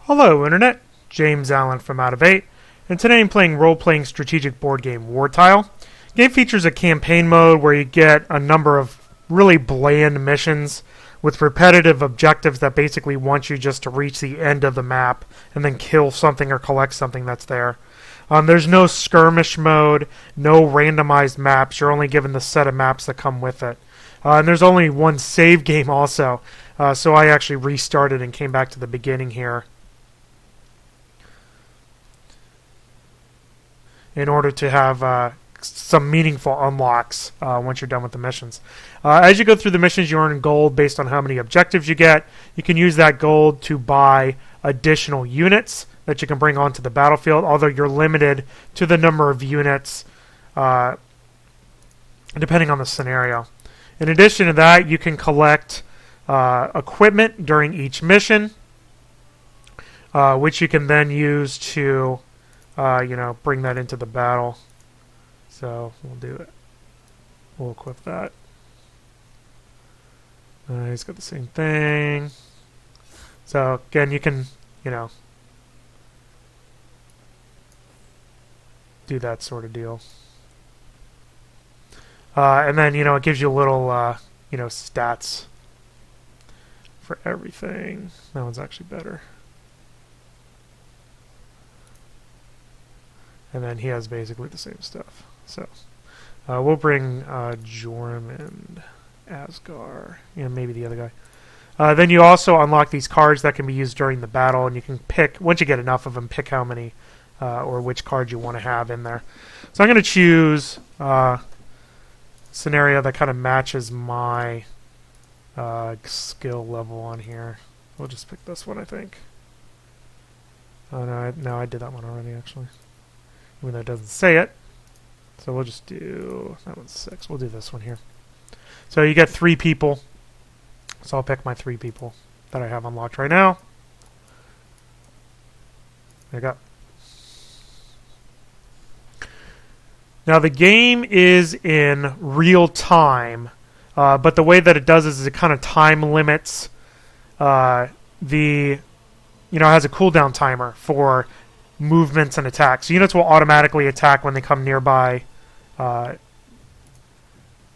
Hello Internet, James Allen from Out of 8, and today I'm playing role-playing strategic board game Wartile. The game features a campaign mode where you get a number of really bland missions with repetitive objectives that basically want you just to reach the end of the map and then kill something or collect something that's there. There's no skirmish mode, no randomized maps. You're only given the set of maps that come with it. And there's only one save game also, so I actually restarted and came back to the beginning here in order to have some meaningful unlocks once you're done with the missions. As you go through the missions, you earn gold based on how many objectives you get. You can use that gold to buy additional units that you can bring onto the battlefield, although you're limited to the number of units depending on the scenario. In addition to that, you can collect equipment during each mission, which you can then use to bring that into the battle. So we'll do it. We'll equip that. He's got the same thing. So again, you can, do that sort of deal. And then, it gives you a little, stats for everything. That one's actually better. And then he has basically the same stuff. So we'll bring Joram and Asgar, and maybe the other guy. Then you also unlock these cards that can be used during the battle, and you can pick, once you get enough of them, pick how many or which card you want to have in there. So I'm going to choose scenario that kind of matches my skill level on here. We'll just pick this one, I think. Oh, no, I did that one already, actually. Even though it doesn't say it. So we'll just do, that one's 6. We'll do this one here. So you get 3 people. So I'll pick my 3 people that I have unlocked right now. There you go. Now the game is in real time, but the way that it does is it kind of time limits it has a cooldown timer for movements and attacks. So units will automatically attack when they come nearby,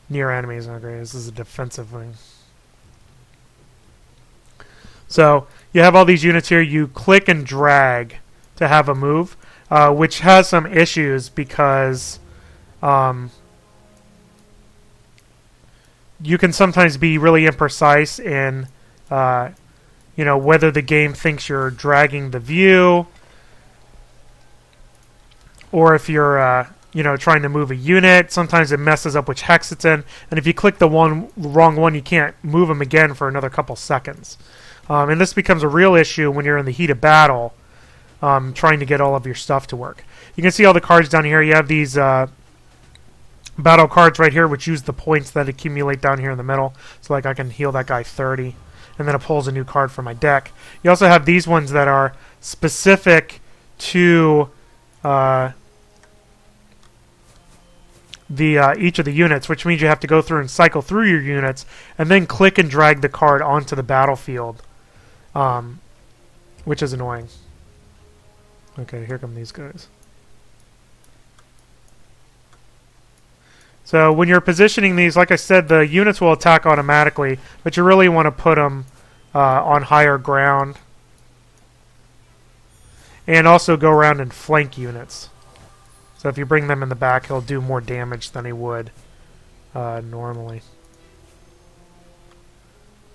near enemies. Okay, this is a defensive thing. So you have all these units here. You click and drag to have a move, which has some issues because you can sometimes be really imprecise in whether the game thinks you're dragging the view, or if you're trying to move a unit. Sometimes it messes up which hex it's in, and if you click the wrong one, you can't move them again for another couple seconds. And this becomes a real issue when you're in the heat of battle, trying to get all of your stuff to work. You can see all the cards down here. You have these battle cards right here, which use the points that accumulate down here in the middle. So like I can heal that guy 30, and then it pulls a new card from my deck. You also have these ones that are specific to each of the units, which means you have to go through and cycle through your units and then click and drag the card onto the battlefield, which is annoying. Okay, here come these guys. So when you're positioning these, like I said, the units will attack automatically, but you really want to put them on higher ground. And also go around and flank units. So if you bring them in the back, he'll do more damage than he would normally.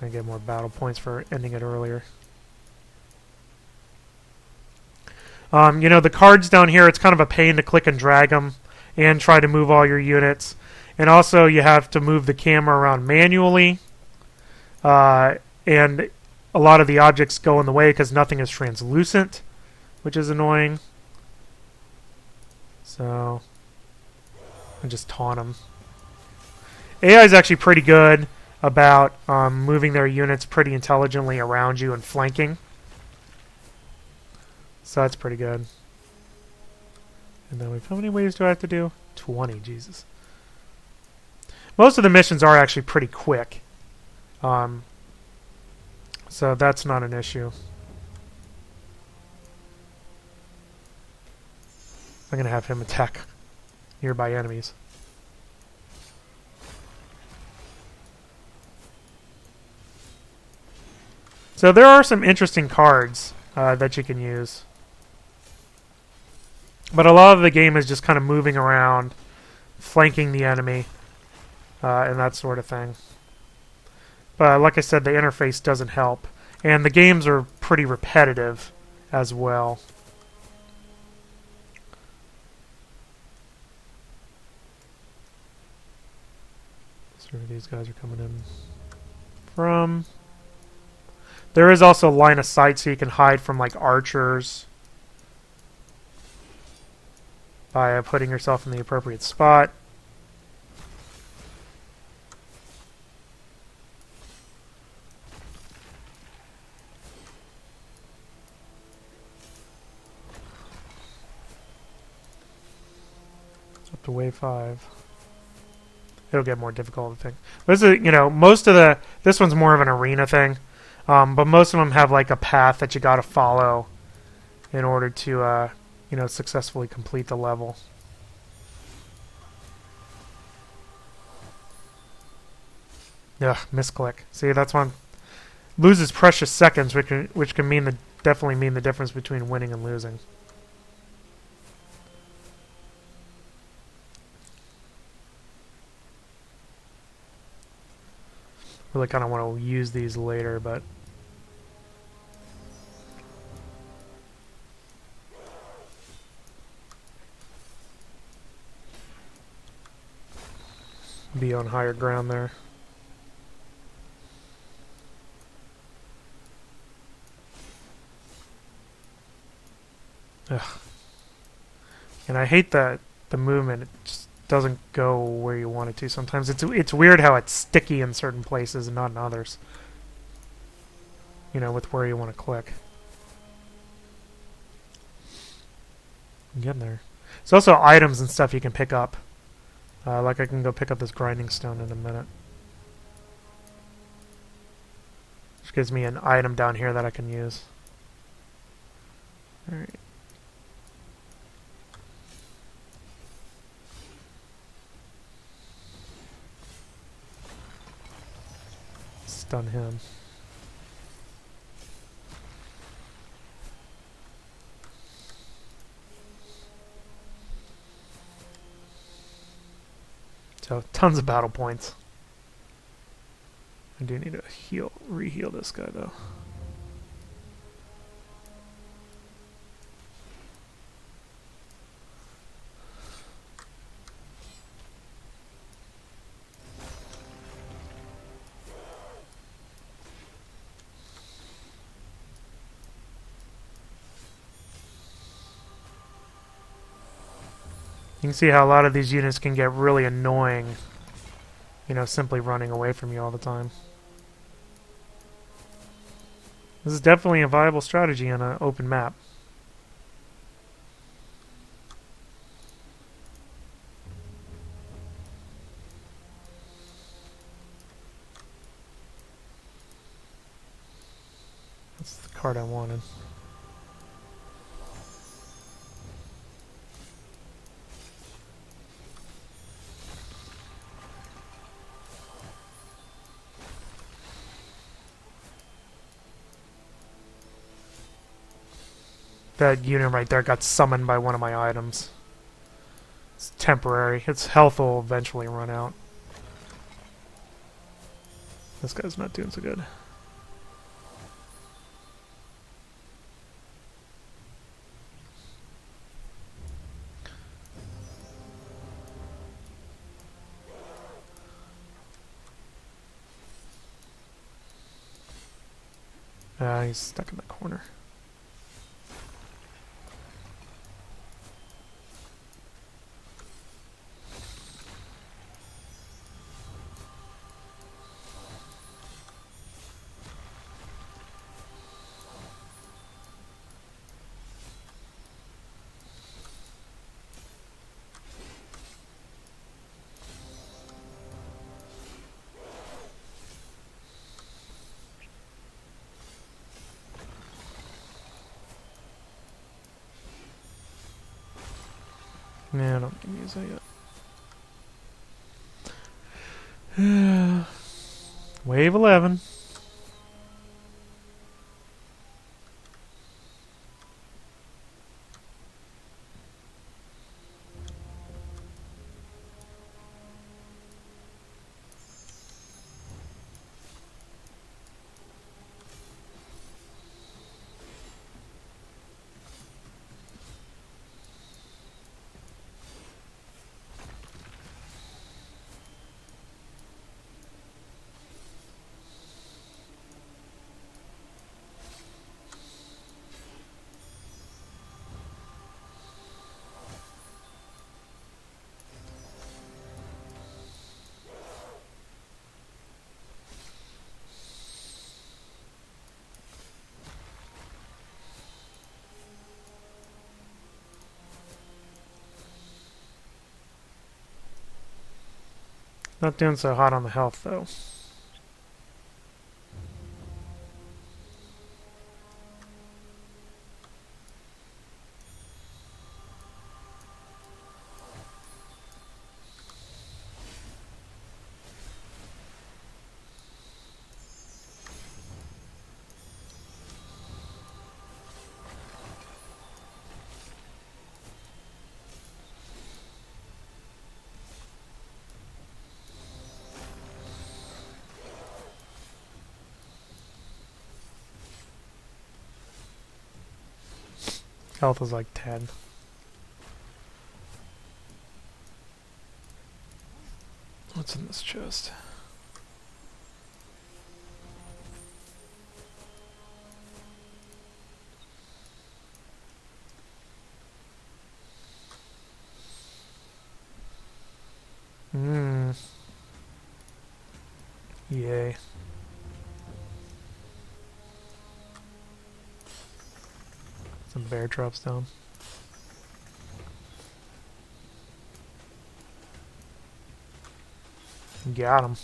I get more battle points for ending it earlier. The cards down here, it's kind of a pain to click and drag them and try to move all your units. And also you have to move the camera around manually. And a lot of the objects go in the way because nothing is translucent, which is annoying. So I just taunt them. AI is actually pretty good about moving their units pretty intelligently around you and flanking. So that's pretty good. And then how many waves do I have to do? 20, Jesus. Most of the missions are actually pretty quick. So that's not an issue. I'm going to have him attack nearby enemies. So there are some interesting cards that you can use. But a lot of the game is just kind of moving around, flanking the enemy, and that sort of thing. But like I said, the interface doesn't help. And the games are pretty repetitive as well. So where these guys are coming in from. There is also line of sight, so you can hide from like archers by putting yourself in the appropriate spot. Up to wave 5. It'll get more difficult, I think. But this is, you know, most of the... This one's more of an arena thing. But most of them have like a path that you gotta follow in order to, you know, successfully complete the level. Ugh, misclick. See, that's one. Loses precious seconds, which can mean definitely mean the difference between winning and losing. Really kind of want to use these later, but be on higher ground there. Ugh. And I hate that the movement, it just doesn't go where you want it to sometimes. It's weird how it's sticky in certain places and not in others. You know, with where you want to click. I'm getting there. There's also items and stuff you can pick up. Like I can go pick up this grinding stone in a minute. Which gives me an item down here that I can use. Alright. Stun him. So, tons of battle points. I do need to re-heal this guy though. You can see how a lot of these units can get really annoying, you know, simply running away from you all the time. This is definitely a viable strategy on an open map. That's the card I wanted. That unit right there got summoned by one of my items. It's temporary. Its health will eventually run out. This guy's not doing so good. He's stuck in the corner. Yeah, I don't think use that yet. Wave 11. Not doing so hot on the health, though. Health is like 10. What's in this chest? Yay. Some bear traps down. Got him.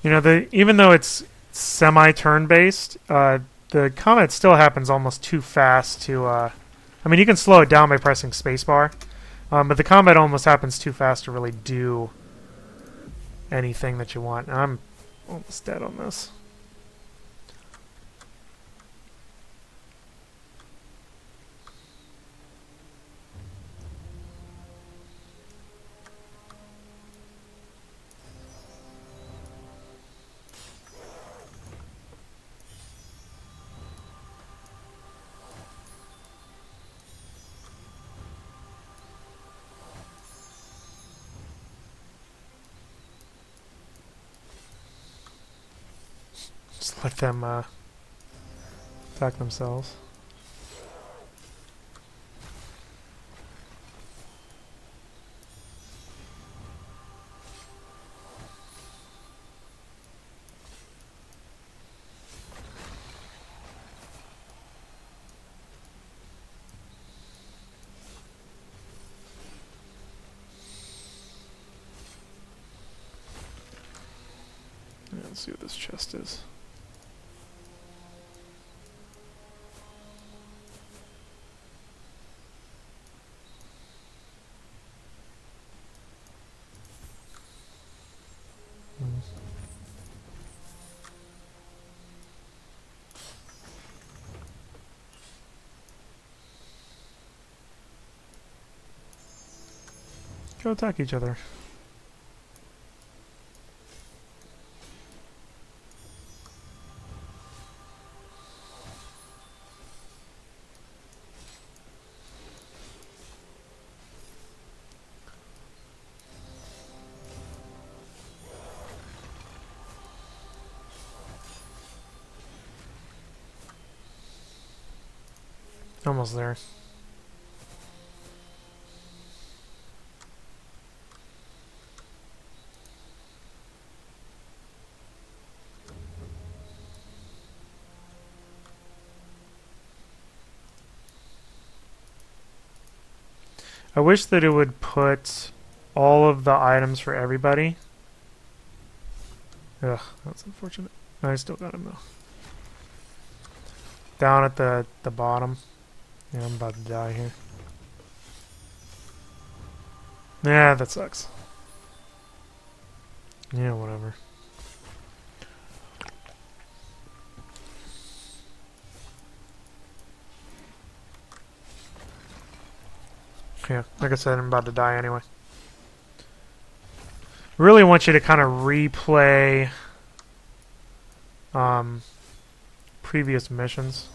You know, even though it's semi-turn based, the combat still happens almost too fast to. I mean, you can slow it down by pressing spacebar, but the combat almost happens too fast to really do anything that you want. And I'm almost dead on this. Just let them attack themselves. Yeah, let's see what this chest is. Go attack each other. Almost there. I wish that it would put all of the items for everybody. Ugh, that's unfortunate. I still got him though. Down at the bottom. Yeah, I'm about to die here. Yeah, that sucks. Yeah, whatever. Yeah, like I said, I'm about to die anyway. Really want you to kind of replay previous missions.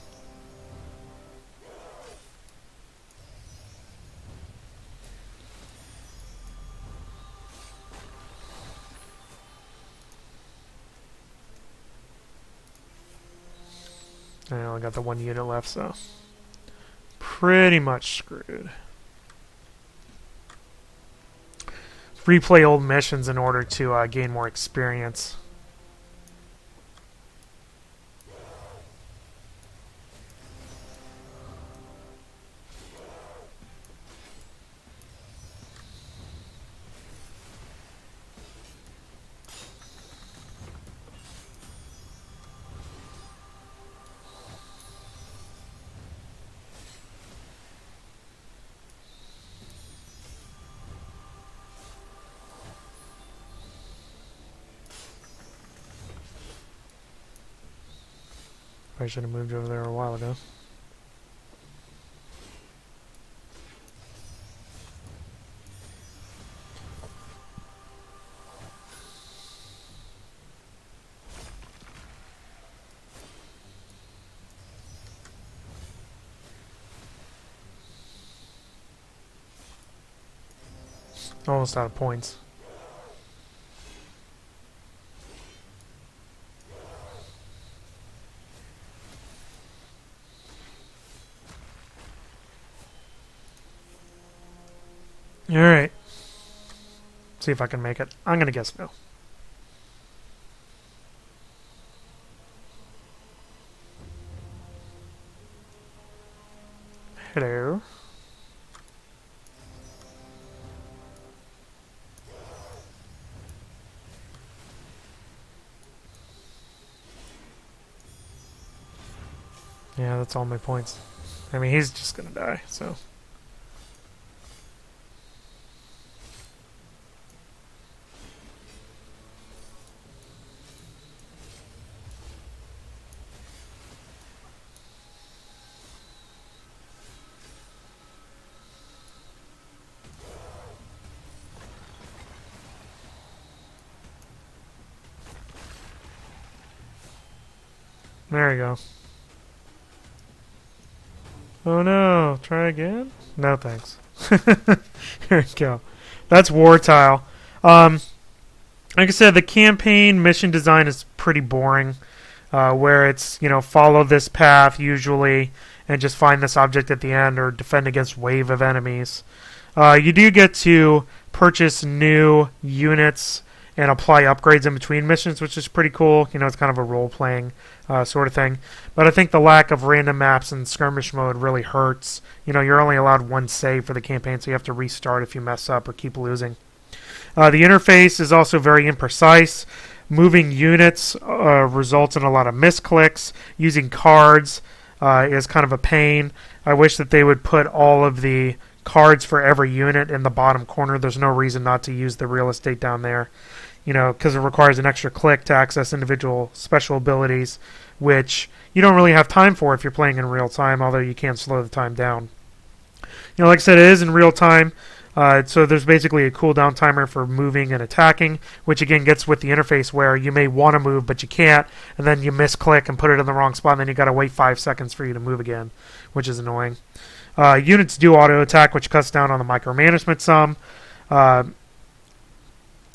I only got the one unit left, so pretty much screwed. Replay old missions in order to gain more experience. I should have moved over there a while ago. Almost out of points. Alright. See if I can make it. I'm going to guess no. Hello. Yeah, that's all my points. I mean, he's just going to die, so... There we go. Oh no, try again? No thanks. Here we go. That's Wartile. Like I said, the campaign mission design is pretty boring. Where it's, you know, follow this path usually and just find this object at the end or defend against wave of enemies. You do get to purchase new units and apply upgrades in between missions, which is pretty cool. You know, it's kind of a role-playing sort of thing. But I think the lack of random maps and skirmish mode really hurts. You know, you're only allowed one save for the campaign, so you have to restart if you mess up or keep losing. The interface is also very imprecise. Moving units results in a lot of misclicks. Using cards is kind of a pain. I wish that they would put all of the cards for every unit in the bottom corner. There's no reason not to use the real estate down there. You know, because it requires an extra click to access individual special abilities, which you don't really have time for if you're playing in real time, although you can slow the time down. You know, like I said, it is in real time, so there's basically a cooldown timer for moving and attacking, which again gets with the interface where you may want to move, but you can't, and then you misclick and put it in the wrong spot, and then you got to wait 5 seconds for you to move again, which is annoying. Units do auto-attack, which cuts down on the micromanagement some.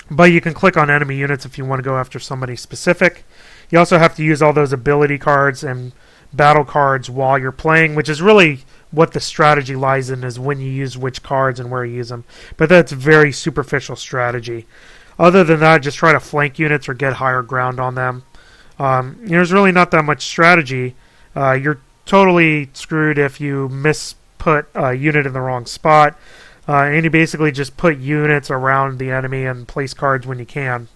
But you can click on enemy units if you want to go after somebody specific. You also have to use all those ability cards and battle cards while you're playing, which is really what the strategy lies in, is when you use which cards and where you use them. But that's very superficial strategy. Other than that, just try to flank units or get higher ground on them. There's really not that much strategy. You're totally screwed if you misput a unit in the wrong spot. and you basically just put units around the enemy and place cards when you can.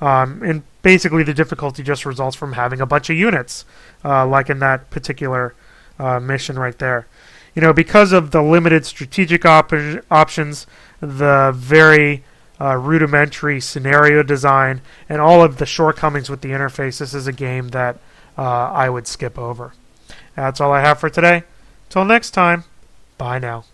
And basically the difficulty just results from having a bunch of units, like in that particular mission right there. Because of the limited strategic options, the very rudimentary scenario design, and all of the shortcomings with the interface, this is a game that I would skip over. That's all I have for today. Till next time, bye now.